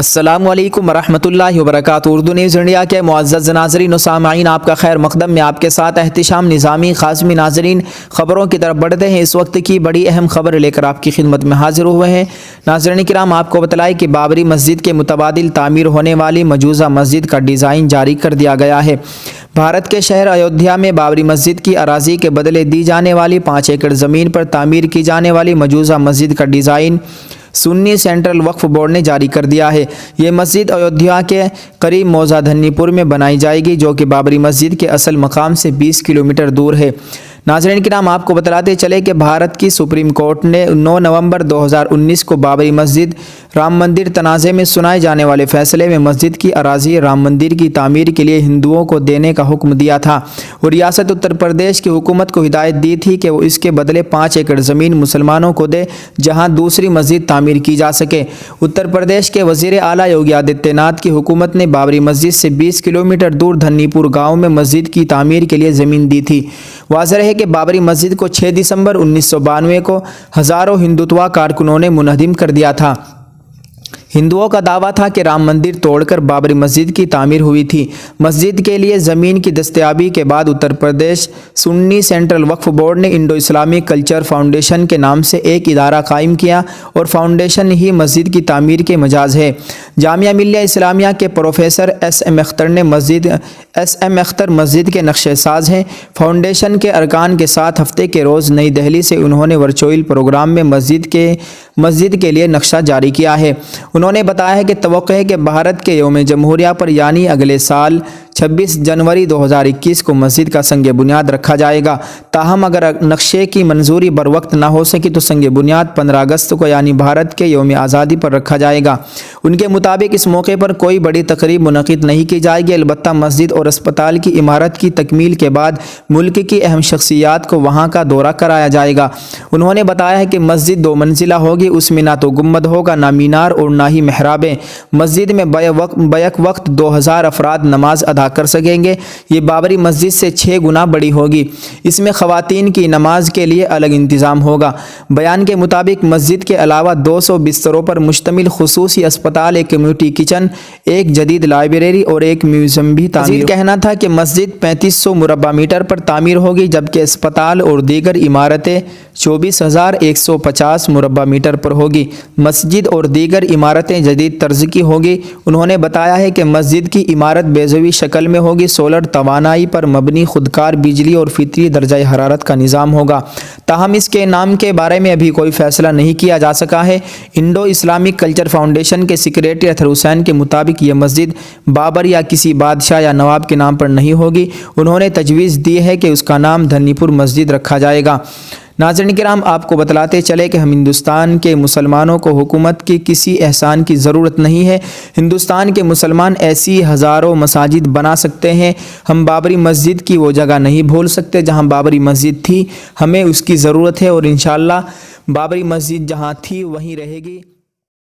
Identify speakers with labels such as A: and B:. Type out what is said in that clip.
A: السلام علیکم ورحمۃ اللہ وبرکاتہ۔ اردو نیوز انڈیا کے معزز ناظرین و سامعین، آپ کا خیر مقدم میں آپ کے ساتھ احتشام نظامی قاسمی۔ ناظرین، خبروں کی طرف بڑھتے ہیں۔ اس وقت کی بڑی اہم خبر لے کر آپ کی خدمت میں حاضر ہوئے ہیں۔ ناظرین کرام، آپ کو بتلائیں کہ بابری مسجد کے متبادل تعمیر ہونے والی مجوزہ مسجد کا ڈیزائن جاری کر دیا گیا ہے۔ بھارت کے شہر ایودھیا میں بابری مسجد کی اراضی کے بدلے دی جانے والی 5 ایکڑ زمین پر تعمیر کی جانے والی مجوزہ مسجد کا ڈیزائن سنی سینٹرل وقف بورڈ نے جاری کر دیا ہے۔ یہ مسجد ایودھیا کے قریب موضع دھنی پور میں بنائی جائے گی، جو کہ بابری مسجد کے اصل مقام سے 20 کلومیٹر دور ہے۔ ناظرین کرام، آپ کو بتلاتے چلے کہ بھارت کی سپریم کورٹ نے 9 نومبر 2019 کو بابری مسجد رام مندر تنازع میں سنائے جانے والے فیصلے میں مسجد کی اراضی رام مندر کی تعمیر کے لیے ہندوؤں کو دینے کا حکم دیا تھا، اور ریاست اتر پردیش کی حکومت کو ہدایت دی تھی کہ وہ اس کے بدلے 5 ایکڑ زمین مسلمانوں کو دے جہاں دوسری مسجد تعمیر کی جا سکے۔ اتر پردیش کے وزیر اعلیٰ یوگی آدتیہ ناتھ کی حکومت نے بابری مسجد سے 20 کلومیٹر دور دھنی پور گاؤں میں مسجد کی تعمیر کے لیے زمین دی تھی۔ واضح ہے کہ بابری مسجد کو 6 دسمبر 1992 کو ہزاروں ہندوتوا کارکنوں نے منہدم کر دیا تھا۔ ہندوؤں کا دعویٰ تھا کہ رام مندر توڑ کر بابری مسجد کی تعمیر ہوئی تھی۔ مسجد کے لیے زمین کی دستیابی کے بعد اتر پردیش سنی سینٹرل وقف بورڈ نے انڈو اسلامک کلچر فاؤنڈیشن کے نام سے ایک ادارہ قائم کیا، اور فاؤنڈیشن ہی مسجد کی تعمیر کے مجاز ہے۔ جامعہ ملیہ اسلامیہ کے پروفیسر ایس ایم اختر مسجد کے نقشہ ساز ہیں۔ فاؤنڈیشن کے ارکان کے ساتھ ہفتے کے روز نئی دہلی سے انہوں نے ورچوئل پروگرام میں مسجد کے لیے نقشہ جاری کیا ہے۔ انہوں نے بتایا ہے کہ توقع ہے کہ بھارت کے یوم جمہوریہ پر یعنی اگلے سال 26 جنوری 2021 کو مسجد کا سنگ بنیاد رکھا جائے گا۔ تاہم اگر نقشے کی منظوری بروقت نہ ہو سکی تو سنگ بنیاد 15 اگست کو یعنی بھارت کے یوم آزادی پر رکھا جائے گا۔ ان کے مطابق اس موقع پر کوئی بڑی تقریب منعقد نہیں کی جائے گی، البتہ مسجد اور اسپتال کی عمارت کی تکمیل کے بعد ملک کی اہم شخصیات کو وہاں کا دورہ کرایا جائے گا۔ انہوں نے بتایا ہے کہ مسجد 2 منزلہ ہوگی، اس میں نہ تو گنبد ہوگا، نہ مینار اور نہ ہی محرابیں۔ مسجد میں بیک وقت 2000 افراد نماز ادا کر سکیں گے۔ یہ بابری مسجد سے 6 گنا بڑی ہوگی۔ اس میں خواتین کی نماز کے لیے الگ انتظام ہوگا۔ بیان کے مطابق مسجد کے علاوہ 200 بستروں پر مشتمل خصوصی اسپتال، ایک کمیونٹی کچن، ایک جدید لائبریری اور ایک میوزیم بھی تعمیر۔ کہنا تھا کہ مسجد 3500 مربع میٹر پر تعمیر ہوگی، جبکہ اسپتال اور دیگر عمارتیں 24150 مربع میٹر پر ہوگی۔ مسجد اور دیگر عمارتیں جدید طرز کی ہوگی۔ انہوں نے بتایا ہے کہ مسجد کی عمارت بیضوی شکل میں ہوگی، سولر توانائی پر مبنی خودکار بجلی اور فطری درجہ حرارت کا نظام ہوگا۔ تاہم اس کے نام کے بارے میں ابھی کوئی فیصلہ نہیں کیا جا سکا ہے۔ انڈو اسلامک کلچر فاؤنڈیشن کے سیکریٹری اطہر حسین کے مطابق یہ مسجد بابر یا کسی بادشاہ یا نواب کے نام پر نہیں ہوگی۔ انہوں نے تجویز دی ہے کہ اس کا نام دھنی پور مسجد رکھا جائے گا۔ ناظرین کرام، آپ کو بتلاتے چلے کہ ہم ہندوستان کے مسلمانوں کو حکومت کی کسی احسان کی ضرورت نہیں ہے۔ ہندوستان کے مسلمان ایسی ہزاروں مساجد بنا سکتے ہیں۔ ہم بابری مسجد کی وہ جگہ نہیں بھول سکتے جہاں بابری مسجد تھی۔ ہمیں اس کی ضرورت ہے، اور انشاءاللہ بابری مسجد جہاں تھی وہیں رہے گی۔